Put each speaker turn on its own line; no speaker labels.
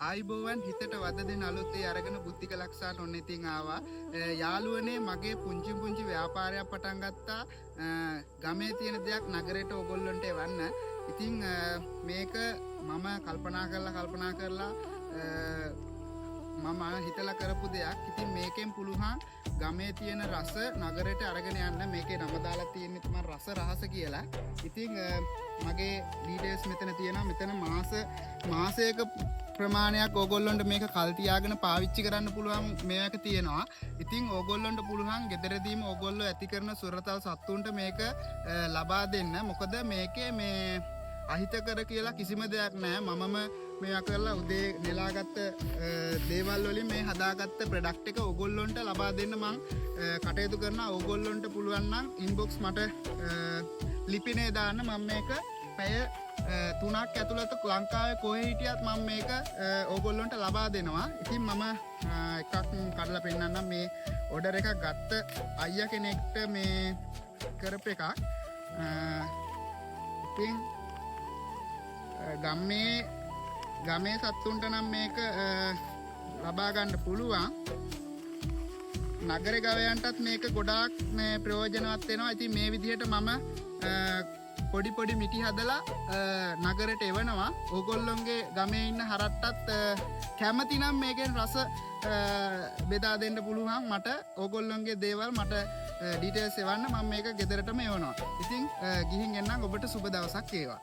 ආයිබෝවන් හිතට වද දෙන අලුතේ අරගෙන බුද්ධික ලක්ෂාට ඔන්න ඉතින් ආවා. යාළුවනේ මගේ පුංචි ව්‍යාපාරයක් පටන් ගත්තා. ගමේ තියෙන දෙයක් නගරයට ඕගොල්ලන්ට එවන්න. ඉතින් මේක මම කල්පනා කරලා මම හිතලා කරපු දෙයක්. ඉතින් මේකෙන් පුළුවන් ගමේ තියෙන රස නගරයට අරගෙන යන්න. මේකේ නම දාලා තියෙන්නේ තමයි රස රහස කියලා. ඉතින් මගේ ඩීටේල්ස් මෙතන තියෙනවා. මෙතන මාසයක ප්‍රමාණයක් ඕගොල්ලොන්ට මේක කල් තියාගෙන පාවිච්චි කරන්න පුළුවන් මේක තියෙනවා. ඉතින් ඕගොල්ලොන්ට පුළුවන් ගෙදරදීම ඕගොල්ලෝ ඇති කරන සුරතල් සත්තුන්ට මේක ලබා දෙන්න. මොකද මේකේ මේ අහිතකර කියලා කිසිම දෙයක් නැහැ. මමම මේවා කරලා උදේ නෙලාගත්ත දේවල් වලින් මේ හදාගත්ත ප්‍රොඩක්ට් එක ඕගොල්ලොන්ට ලබා දෙන්න මං කටයුතු කරනවා. ඕගොල්ලොන්ට පුළුවන් නම් ඉන්බොක්ස් මට ලිපිනේ දාන්න. මම මේක පැය 3ක් ඇතුළත ලංකාවේ කොහේ හිටියත් මම මේක ඕගොල්ලොන්ට ලබා දෙනවා. ඉතින් මම එකක් කඩලා පෙන්නන්නම්. මේ ඕඩර් එකක් ගත්ත අයියා කෙනෙක්ට මේ කරපු එකක්. ඉතින් ගමේ සත්තුන්ට නම් මේක ලබා ගන්න පුළුවන්. නගර ගවයන්ටත් මේක ගොඩාක් මේ ප්‍රයෝජනවත් වෙනවා. ඉතින් මේ විදිහට මම පොඩි මිටි හදලා නගරයට එවනවා. ඕගොල්ලොන්ගේ ගමේ ඉන්න හරට්ටත් කැමති නම් මේකෙන් රස බෙදා දෙන්න පුළුවන්. මට ඕගොල්ලොන්ගේ දේවල් මට ඩීටේල්ස් එවන්න. මම මේක ගෙදරටම එවනවා. ඉතින් ගිහින් එන්නම්. ඔබට සුබ දවසක් වේවා.